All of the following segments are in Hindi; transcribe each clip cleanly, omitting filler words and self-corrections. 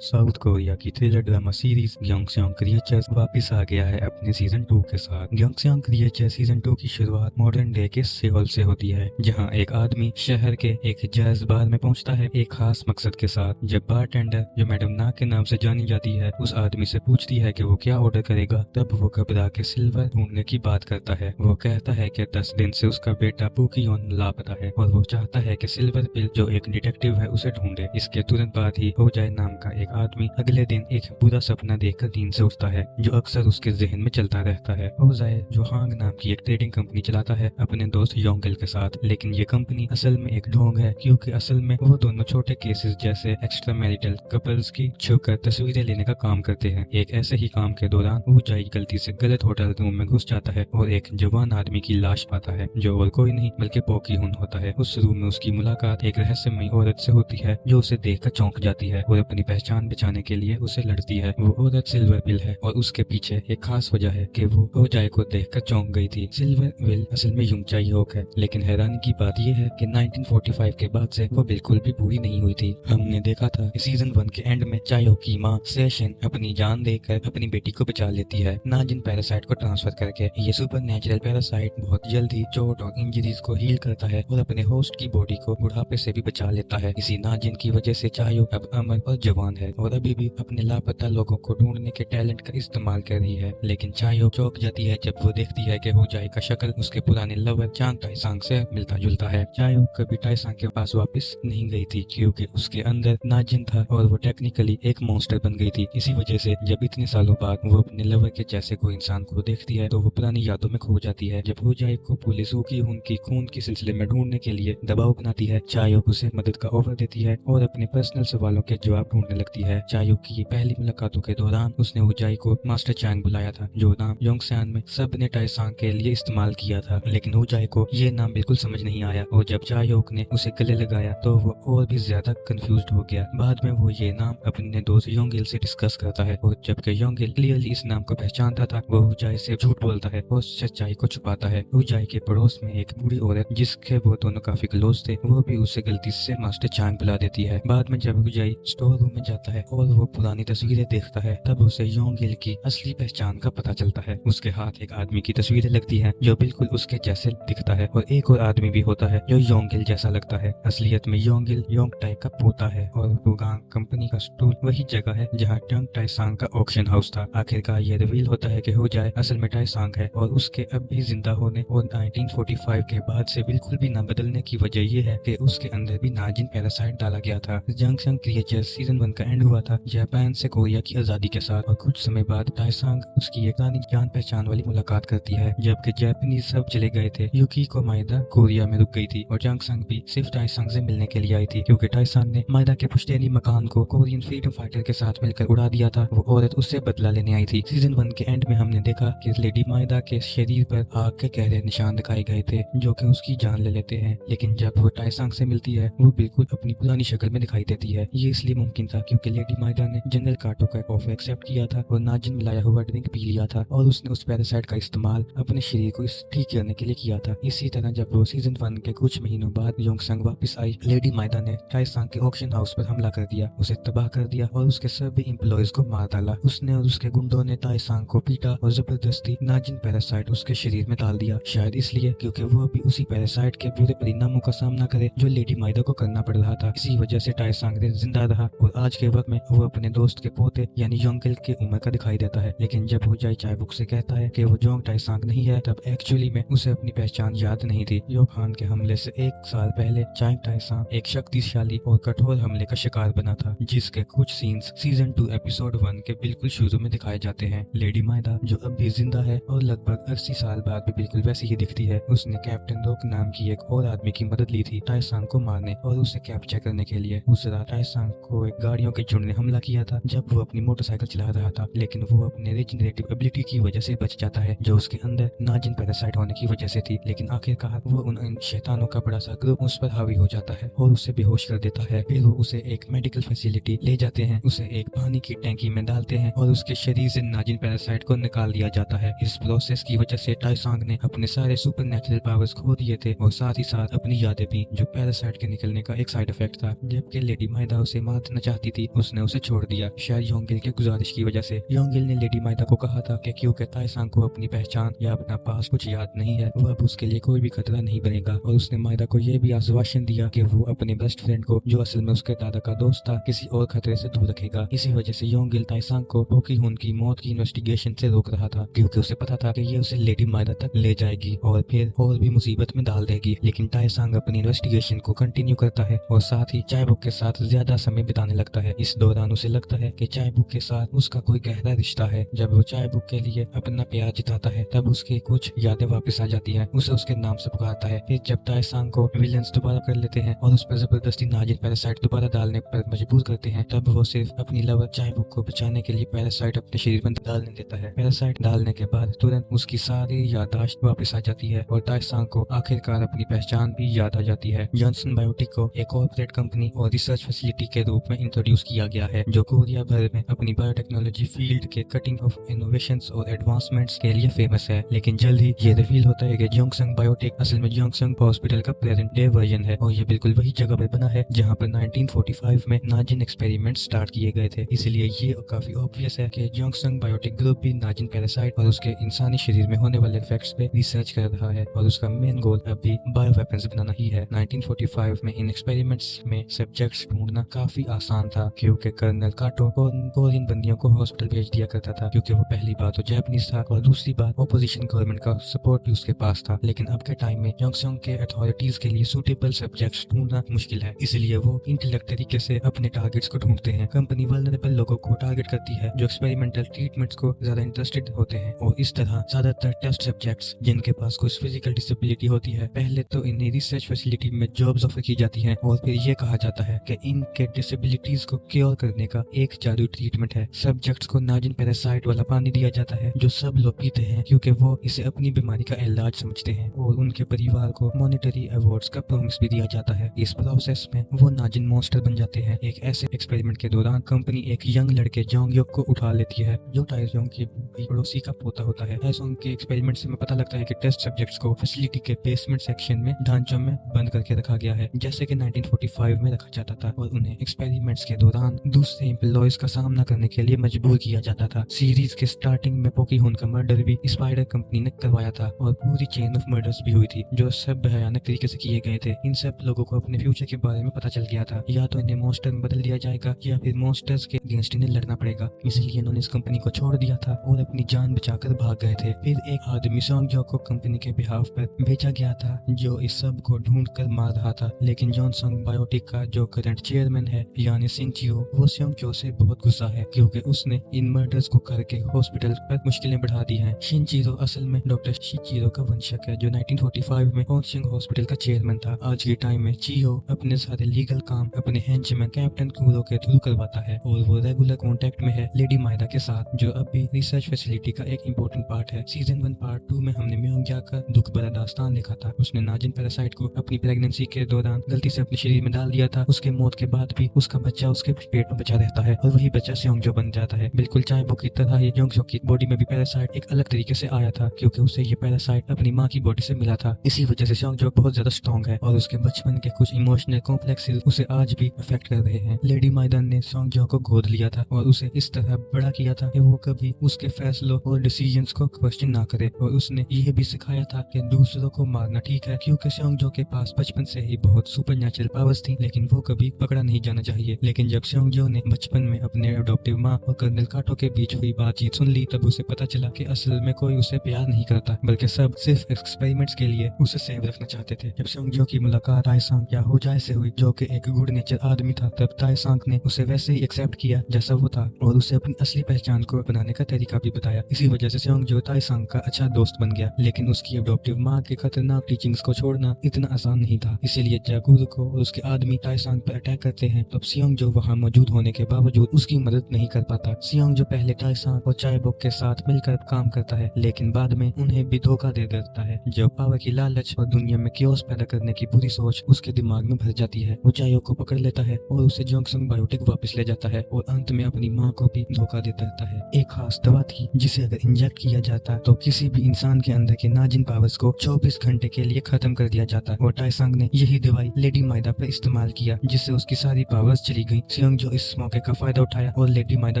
साउथ कोरिया की थ्रिलर ड्रामा सीरीज गयोंगसेओंग क्रिएचर्स वापस आ गया है अपने सीजन 2 के साथ। गयोंगसेओंग क्रिएचर्स सीजन 2 की शुरुआत मॉडर्न डे के सेओल से होती है, जहां एक आदमी शहर के एक जैज बार में पहुंचता है एक खास मकसद के साथ। जब बारटेंडर, जो मैडम ना के नाम से जानी जाती है, उस आदमी से पूछती है कि वो क्या ऑर्डर करेगा, तब वो घबरा के सिल्वर ढूंढने की बात करता है। वो कहता है कि 10 दिन से उसका बेटा पुकियोन लापता है और वो चाहता है कि सिल्वर पिल, जो एक डिटेक्टिव है, उसे ढूंढे। इसके तुरंत बाद ही हो जाए नाम का एक आदमी अगले दिन एक बुरा सपना देखकर नींद से उठता है, जो अक्सर उसके जहन में चलता रहता है। होजाए, जो हांग नाम की एक ट्रेडिंग कंपनी चलाता है अपने दोस्त योंगेल के साथ, लेकिन ये कंपनी असल में एक ढोंग है, क्योंकि असल में वो दोनों छोटे केसेस जैसे एक्स्ट्रा मैरिटल कपल्स की छुकर तस्वीरें लेने का काम करते हैं। एक ऐसे ही काम के दौरान ऊजाई गलती से गलत होटल रूम में घुस जाता है और एक जवान आदमी की लाश पाता है, जो और कोई नहीं बल्कि पोकी हुन होता है। उस रूम में उसकी मुलाकात एक रहस्यमयी औरत से होती है, जो उसे देखकर चौंक जाती है और अपनी पहचान बचाने के लिए उसे लड़ती है। वो औरत सिल्वर विल है और उसके पीछे एक खास वजह है कि वो होजाए को देखकर चौंक गई थी। सिल्वर विल असल में युंग चाई होक है, लेकिन हैरानी की बात यह है कि 1945 के बाद से वो बिल्कुल भी पूरी नहीं हुई थी। हमने देखा था कि सीजन 1 के एंड में चायो की माँ सेशन अपनी जान देकर अपनी बेटी को बचा लेती है, नाजिन पैरासाइट को ट्रांसफर करके। ये सुपर नेचुरल पैरासाइट बहुत जल्दी चोट और इंजरीज को हील करता है और अपने होस्ट की बॉडी को बुढ़ापे से भी बचा लेता है। इसी नाजिन की वजह से चायो अब अमर और जवान है और अभी भी अपने लापता लोगों को ढूंढने के टैलेंट का इस्तेमाल कर रही है। लेकिन चायो चौंक जाती है जब वो देखती है कि होजाई का शक्ल उसके पुराने लवर चांग टाइसांग से मिलता जुलता है। चायो कभी टाइसांग के पास वापस नहीं गई थी, क्योंकि उसके अंदर नाजिन था और वो टेक्निकली एक मॉन्स्टर बन गई थी। इसी वजह से जब इतने सालों बाद वो अपने लवर के जैसे कोई इंसान को देखती है तो वो पुरानी यादों में खो जाती है। जब होजाई को पुलिस की उनकी खून के सिलसिले में ढूंढने के लिए दबाव बनाती है, चायो उसे मदद का ऑफर देती है और अपने पर्सनल सवालों के जवाब ढूंढने लगती है। चायो की पहली मुलाकातों के दौरान उसने होजाई को मास्टर चैंग बुलाया था, जो नाम योंगसान में सब ने टाइसांग के लिए इस्तेमाल किया था, लेकिन होजाई को ये नाम बिल्कुल समझ नहीं आया और जब चायोक ने उसे गले लगाया तो वो और भी ज्यादा कंफ्यूज्ड हो गया। बाद में वो ये नाम अपने दोस्त योंगिल से डिस्कस करता है और जबकि योंगिल क्लियरली इस नाम को पहचानता था, वो होजाई से झूठ बोलता है और सच्चाई को छुपाता है। होजाई के पड़ोस में एक बूढ़ी औरत, जिसके वो दोनों काफी क्लोज थे, वो भी उसे गलती से मास्टर चैंग बुला देती है। बाद में जब होजाई स्टोर रूम में जाता है और वो पुरानी तस्वीरें देखता है, तब उसे योंगिल की असली पहचान का पता चलता है। उसके हाथ एक आदमी की तस्वीरें लगती है जो बिल्कुल उसके जैसे दिखता है और एक और आदमी भी होता है जो योंगिल जैसा लगता है। असलियत में योंगिल योंग टाई का पोता है और रुगांग कंपनी का स्टोर वही जगह है जहाँ टंग टाइसांग का ऑक्शन हाउस था। आखिरकार ये रिवील होता है कि होजाई असल में टाइसांग है और उसके अब भी जिंदा होने और 1945 के बाद से बिल्कुल भी न बदलने की वजह यह है कि उसके अंदर भी नाजिन पैरासाइट डाला गया था। जंगसेंग क्रिएचर्स सीजन 1 का एंड हुआ था जापान से कोरिया की आजादी के साथ और कुछ समय बाद टाइसांग उसकी एक पुरानी जान पहचान वाली मुलाकात करती है। जबकि जापानीज सब चले गए थे, युकीको माइदा कोरिया में रुक गई थी और जंगसेंग भी सिर्फ टाइसांग से मिलने के लिए आई थी, क्योंकि टाइसांग ने माइदा के पुश्तैनी मकान को कोरियन फ्रीडम फाइटर के साथ मिलकर उड़ा दिया था। वो औरत उससे बदला लेने आई थी। सीजन 1 के एंड में हमने देखा कि लेडी माइदा के शरीर पर आग के गहरे निशान दिखाए गए थे, जो कि उसकी जान ले लेते हैं। लेकिन जब वो टाइसांग से मिलती है, वो बिल्कुल अपनी पुरानी शक्ल में दिखाई देती है। ये इसलिए मुमकिन था क्योंकि लेडी माइदा ने जनरल काटो का ऑफर एक्सेप्ट किया था और नाजिन मिलाया हुआ ड्रिंक पी लिया था और उसने उस पैरासाइट का इस्तेमाल अपने शरीर को ठीक करने के लिए किया था। इसी तरह जब वो सीजन 1 के कुछ महीनों बाद योंगसंग वापस आई, लेडी माइदा ने टाइसांग के ऑक्शन हाउस पर हमला कर दिया, उसे तबाह कर दिया और उसके सभी एम्प्लॉयज को मार डाला। उसने और उसके गुंडों ने टाइसांग को पीटा और जबरदस्ती नाजिन पैरासाइट उसके शरीर में डाल दिया, शायद इसलिए क्योंकि वो भी उसी पैरासाइट के बुरे परिणामों का सामना करे जो लेडी माइदा को करना पड़ रहा था। इसी वजह से टाइसांग जिंदा रहा और आज के वक्त में वो अपने दोस्त के पोते यानी योंगिल के उम्र का दिखाई देता है। लेकिन जब होजाई चायबुक से कहता है कि वो जोंग टाइसांग नहीं है, तब एक्चुअली में उसे अपनी पहचान याद नहीं थी। यो खान के हमले से 1 साल पहले चांग टाइसांग एक शक्तिशाली और कठोर हमले का शिकार बना था, जिसके कुछ सीन्स सीजन 2 एपिसोड 1 के बिल्कुल शुरू में दिखाए जाते हैं। लेडी माइदा जो अब भी जिंदा है और लगभग 80 साल बाद भी बिल्कुल वैसी ही दिखती है, उसने कैप्टन रोक नाम की एक और आदमी की मदद ली थी टाइसांग को मारने और उसे कैप्चर करने के लिए। उस रात टाइसांग को एक गाड़ियों के झुंड ने हमला किया था जब वो अपनी मोटरसाइकिल चला रहा था, लेकिन वो अपने रिजनरेटिव एबिलिटी की वजह से बच जाता है, जो उसके अंदर नाजिन पैरासाइट होने की वजह से थी। लेकिन आखिरकार वो उन शैतानों का बड़ा सा ग्रुप उस पर हावी हो जाता है और उसे बेहोश कर देता है। फिर वो उसे एक मेडिकल फैसिलिटी ले जाते हैं, उसे एक पानी की टैंकी में डालते हैं और उसके शरीर से नाजिन पैरासाइट को निकाल दिया जाता है। इस प्रोसेस की वजह से टाइसांग ने अपने सारे सुपर नेचुरल पावर्स खो दिए थे और साथ ही साथ अपनी यादें भी, जो पैरासाइट के निकलने का एक साइड इफेक्ट था। जबकि लेडी माइदा उसे मार देना चाहती थी, उसने उसे छोड़ दिया, शायद योंगिल के गुजारिश की वजह से। योंगिल ने लेडी माइदा को कहा था कि क्योंकि ताइसांग को अपनी पहचान या अपना पास कुछ याद नहीं है, वह अब उसके लिए कोई भी खतरा नहीं बनेगा। और उसने माइदा को यह भी आश्वासन दिया कि वो अपने बेस्ट फ्रेंड को, जो असल में उसके दादा का दोस्त था, किसी और खतरे से दूर रखेगा। इसी वजह से योंगिल ताइसांग को पोकीहुन की मौत की इन्वेस्टिगेशन से रोक रहा था, क्योंकि उसे पता था कि ये उसे लेडी माइदा तक ले जाएगी और फिर और भी मुसीबत में डाल देगी। लेकिन ताइसांग अपनी इन्वेस्टिगेशन को कंटिन्यू करता है और साथ ही चायबुक के साथ ज्यादा समय बिताने लगता है। इस दौरान उसे लगता है कि चायबुक के साथ उसका कोई गहरा रिश्ता है। जब वो चायबुक के लिए अपना प्यार जिताता है, तब उसके कुछ यादें वापस आ जाती है। उसे उसके नाम से पुकारता है। फिर जब ताइसांग को विलेंस दोबारा कर लेते हैं और उस पर जबरदस्ती नाजिन पैरासाइट दोबारा डालने पर मजबूर करते हैं, तब वो सिर्फ अपनी लवर चायबुक को बचाने के लिए पैरासाइट अपने शरीर में डालने देता है। पैरासाइट डालने के बाद तुरंत उसकी सारी याददाश्त वापस आ जाती है और ताइसांग को आखिरकार अपनी पहचान भी याद आ जाती है। जॉनसन बायोटिक को एक कॉर्पोरेट कंपनी और रिसर्च फैसिलिटी के रूप में इंट्रोड्यूस किया गया है, जो कोरिया भर में अपनी बायोटेक्नोलॉजी फील्ड के कटिंग ऑफ इनोवेशंस और एडवांसमेंट्स के लिए फेमस है। लेकिन जल्द ही ये रिवील होता है कि जोंगसंग बायोटेक असल में जोंगसंग हॉस्पिटल का प्रेजेंट डे वर्जन है और ये बिल्कुल वही जगह पर बना है जहाँ पर 1945 में नाजिन एक्सपेरिमेंट स्टार्ट किए गए थे। इसलिए ये काफी ऑब्वियस है कि जोंगसंग बायोटेक ग्रुप भी नाजिन पैरासाइट और उसके इंसानी शरीर में होने वाले इफेक्ट्स पे रिसर्च कर रहा है और उसका मेन गोल अभी बायो वेपन्स बनाना ही है। 1945 में इन एक्सपेरिमेंट्स में सब्जेक्ट्स ढूंढना काफी आसान था, क्योंकि कर्नल काटो कोरियन बंदियों को हॉस्पिटल भेज दिया करता था, क्योंकि वो पहली बात तो जापानीज था और दूसरी बात ऑपोजिशन गवर्नमेंट का सपोर्ट भी उसके पास था। लेकिन अब के टाइम में जोंगसंग के अथॉरिटीज के लिए सूटेबल सब्जेक्ट्स ढूंढना मुश्किल है, इसलिए वो इंटेलेक्ट तरीके से अपने टारगेट्स को ढूंढते हैं। कंपनी वल्नरेबल लोगों को टारगेट करती है जो एक्सपेरिमेंटल ट्रीटमेंट्स को ज्यादा इंटरेस्टेड होते हैं और इस तरह ज्यादातर टेस्ट सब्जेक्ट्स जिनके पास कुछ फिजिकल डिसेबिलिटी होती है, पहले तो इन्हें रिसर्च फैसिलिटी में जॉब्स ऑफर की जाती हैं और फिर ये कहा जाता है कि इनके डिसेबिलिटीज को क्योर करने का एक जादू ट्रीटमेंट है। सब्जेक्ट्स को नाजिन पैरासाइट वाला पानी दिया जाता है जो सब लोग पीते हैं, क्योंकि वो इसे अपनी बीमारी का इलाज समझते हैं, और उनके परिवार को मॉनेटरी अवार्ड्स का प्रॉमिस भी दिया जाता है। इस प्रोसेस में वो नाजिन मॉन्स्टर बन जाते हैं। एक ऐसे एक्सपेरिमेंट के दौरान कंपनी एक यंग लड़के जोंगयोक को उठा लेती है, जो टाइजोंग के पड़ोसी का पोता होता है। टाइजोंग के एक्सपेरिमेंट से हमें पता लगता है कि टेस्ट सब्जेक्ट्स को फैसिलिटी के बेसमेंट सेक्शन में ढांचों में बंद करके रखा गया है, जैसे कि 1945 में रखा जाता था, और उन्हें एक्सपेरिमेंट्स के दौरान दूसरे एम्प्लॉयज का सामना करने के लिए मजबूर किया जाता था। सीरीज के स्टार्टिंग में पोकीहुन का मर्डर भी स्पाइडर कंपनी ने करवाया था और पूरी चेन ऑफ मर्डर्स भी हुई थी, जो सब भयानक तरीके से किए गए थे। इन सब लोगों को अपने फ्यूचर के बारे में पता चल गया था, या तो इन्हें मॉन्स्टर में बदल दिया जाएगा या फिर मॉन्स्टर्स के अगेंस्ट इन्हें लड़ना पड़ेगा। इसलिए इन्होंने इस कंपनी को छोड़ दिया था और अपनी जान बचाकर भाग गए थे। फिर एक आदमी सोंगजो को कंपनी के बिहाफ पर भेजा गया था, जो इस सब को ढूंढ कर मार रहा था। लेकिन जॉनसन बायोटिक का जो करंट चेयरमैन है यानी शिनचियो, वो सोंगजो से बहुत गुस्सा है, क्योंकि उसने इन मर्डर्स को करके हॉस्पिटल पर मुश्किलें बढ़ा दी हैं। शिनचिरो असल में डॉक्टर शिचिरो का वंशक है, जो 1945 में होनशिंग हॉस्पिटल का चेयरमैन था। आज के टाइम में चियो अपने सारे लीगल काम अपने हेंचमैन कैप्टन कुरो के थ्रू करवाता है और वो रेगुलर कांटेक्ट में है लेडी माइदा के साथ, जो अब भी रिसर्च फैसिलिटी का एक इम्पोर्टेंट पार्ट है। सीजन 1 पार्ट 2 में हमने म्योंग्या का दुख भरा दास्तान देखा था। उसने नाजिन पैरासाइट को अपनी प्रेगनेंसी के दौरान गलती से अपने शरीर में डाल दिया था। उसके मौत के बाद भी उसका बच्चा उसके पेट में बचा रहता है और वही बच्चा सोंगजो बन जाता है। बिल्कुल चायबुक की तरह ही जोंगजो की बॉडी में भी पैरासाइट एक अलग तरीके से आया था, क्योंकि उसे ये पैरासाइट अपनी माँ की बॉडी से मिला था। इसी वजह से सोंगजो बहुत ज्यादा स्ट्रॉन्ग है और उसके बचपन के कुछ इमोशनल कॉम्प्लेक्सेस उसे आज भी अफेक्ट कर रहे हैं। लेडी माइदा ने सोंगजो को गोद लिया था और उसे इस तरह बड़ा किया था कि वो कभी उसके फैसलों और डिसीजंस को क्वेश्चन ना करे, और उसने यह भी सिखाया था कि दूसरों को मारना ठीक है, क्योंकि सोंगजो के पास बचपन से ही बहुत सुपरनैचुरल पावर्स थी, लेकिन वो कभी पकड़ा नहीं जाना चाहिए। लेकिन जब सोंगजो ने बचपन में अपने अडॉप्टिव माँ और कर्नल काटो के बीच हुई बातचीत सुन ली, तब उसे पता चला कि असल में कोई उसे प्यार नहीं करता, बल्कि सब सिर्फ एक्सपेरिमेंट्स के लिए उसे सेव रखना चाहते थे। जब सोंगजो की मुलाकात ताइसांग या होजाए से हुई, जो कि एक गुड नेचर आदमी था, तब ताइसांग ने उसे वैसे ही एक्सेप्ट किया जैसा वो था और उसे अपनी असली पहचान को बनाने का तरीका भी बताया। इसी वजह से सोंगजो ताइसांग का अच्छा दोस्त बन गया। लेकिन उसकी अडॉप्टिव माँ के खतरनाक टीचिंग्स को छोड़ना इतना आसान नहीं था, इसीलिए जब गुरु को और उसके आदमी ताइसांग पर अटैक करते हैं, तब सोंगजो वहाँ मौजूद होने के बावजूद उसकी मदद नहीं कर पाता। सोंगजो पहले ताइसांग और चायबुक के साथ मिलकर काम करता है, लेकिन बाद में उन्हें भी धोखा दे देता है। जब पावर की लालच और दुनिया में क्योस पैदा करने की पूरी सोच उसके दिमाग में भर जाती है, वो चायो को पकड़ लेता है और उसे जोंगसंग बायोटिक वापस ले जाता है और अंत में अपनी माँ को भी धोखा देता रहता है। एक खास दवा थी जिसे अगर इंजेक्ट किया जाता तो किसी भी इंसान के अंदर के नाजिन पावर्स को 24 घंटे के लिए खत्म कर दिया जाता, और ताइसांग ने यही दवाई लेडी माइदा पर इस्तेमाल किया, जिससे उसकी सारी पावर्स चली गई, सियोंग जो इस मौके का फायदा उठाया और लेडी माइदा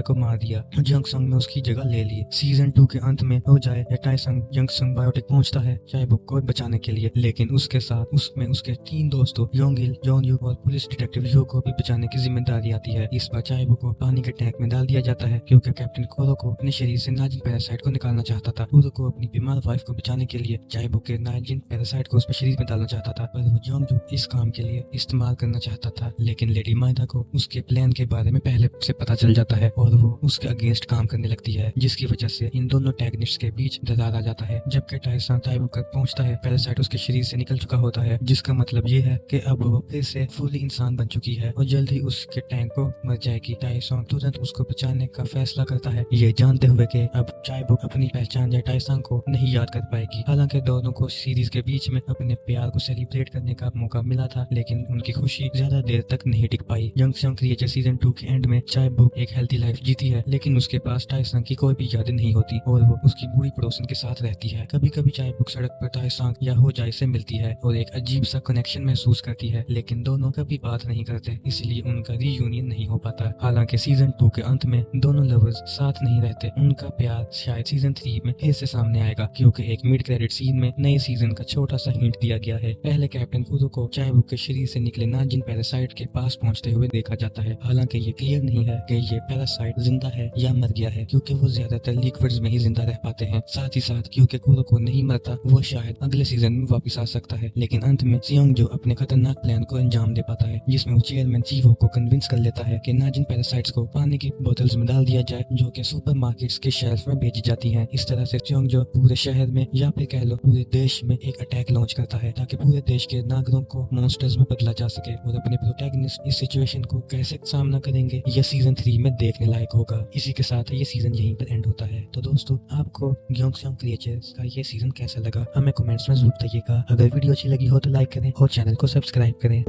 को मार दिया। जंग संग ने उसकी जगह ले ली। सीजन 2 के अंत में हो जाए या टाइसंग जंग संग बायोटिक पहुंचता है चाइबुक को बचाने के लिए, लेकिन उसके साथ उसमें उसके 3 दोस्तों योंगिल, जॉन यू और पुलिस डिटेक्टिव यू को भी बचाने की जिम्मेदारी आती है। इस बार चाइबुक को पानी के टैंक में डाल दिया जाता है क्योंकि कैप्टन कोरो को अपने शरीर से नाजिन पैरासाइट को निकालना चाहता था। कोरो को अपनी बीमार वाइफ को बचाने के लिए चाइबुक के नाजिन पैरासाइट को उसके शरीर में डालना चाहता था, पर वो जोंगजू इस काम के लिए इस्तेमाल करना चाहता था। लेकिन लेडी माइदा को उसके प्लान के बारे में पहले से पता चल जाता है और वो उसके अगेंस्ट काम करने लगती है, जिसकी वजह से इन दोनों टैगनिस्ट के बीच दरार आ जाता है। जबकि टाइसन चाइबुक तक पहुंचता है, पैरासाइट उसके शरीर से निकल चुका होता है, जिसका मतलब ये है कि अब वो फिर से फुली इंसान बन चुकी है और जल्द ही उसके टैंक को मर जाएगी। टाइसन तुरंत उसको बचाने का फैसला करता है, ये जानते हुए कि अब चाइबुक अपनी पहचान या टाइसन को नहीं याद कर पाएगी। हालांकि दोनों को सीरीज के बीच में अपने प्यार को सेलिब्रेट करने का मौका मिला था, लेकिन उनकी खुशी ज्यादा देर तक नहीं टिक पाई। जंक्शन क्रिएचर सीजन 2 के एंड में चाइबुक एक हेल्थी लाइफ जीती है, लेकिन उसके पास टाइसन की कोई भी यादें नहीं होती और वो उसकी बूढ़ी पड़ोसन के साथ रहती है। कभी कभी चाइबुक सड़क पर टाइसन या हो जाए से मिलती है और एक अजीब सा कनेक्शन महसूस करती है, लेकिन दोनों कभी बात नहीं करते, इसलिए उनका रीयूनियन नहीं हो पाता। हालांकि सीजन 2 के अंत में दोनों लवर्स साथ नहीं रहते। उनका प्यार शायद सीजन 3 में फिर से सामने आएगा, क्योंकि एक मिड क्रेडिट सीन में नए सीजन का छोटा सा हिंट दिया गया है। पहले कैप्टन कुरो को चाइबुक के शरीर से निकले नाजिन पैरासाइट के पास पहुंचते हुए देखा जाता है। हालांकि ये क्लियर नहीं है कि ये पैरासाइट जिंदा है या मर गया है, क्योंकि वो ज्यादातर लिक्विड्स में ही जिंदा रह पाते हैं। साथ ही साथ क्योंकि कुरो को नहीं मरता, वो शायद अगले सीजन में वापस आ सकता है। लेकिन अंत में सियोंग जो अपने खतरनाक प्लान को अंजाम दे पाता है, जिसमें वो चेयरमैन जीवो को कन्विंस कर लेता है कि नाजिन पैरासाइट्स को पानी की बोतल्स में डाल दिया जाए, जो कि सुपरमार्केट्स के शेल्फ में बेची जाती हैं। इस तरह से सियोंग जो पूरे शहर में या फिर कह लो पूरे देश में एक अटैक लॉन्च करता है, ताकि पूरे देश के नागरिकों को मॉन्स्टर्स में बदला जा सके। और अपने प्रोटैगनिस्ट इस सिचुएशन को कैसे सामना करेंगे, यह सीजन 3 में देखने लायक होगा। इसी के साथ ये सीजन यहीं पर एंड होता है। तो दोस्तों, आपको गयोंगसेंग क्रिएचर्स का ये सीजन कैसा लगा हमें कमेंट्स में जरूर बताइएगा। अगर वीडियो अच्छी लगी हो तो लाइक करें और चैनल को सब्सक्राइब करें।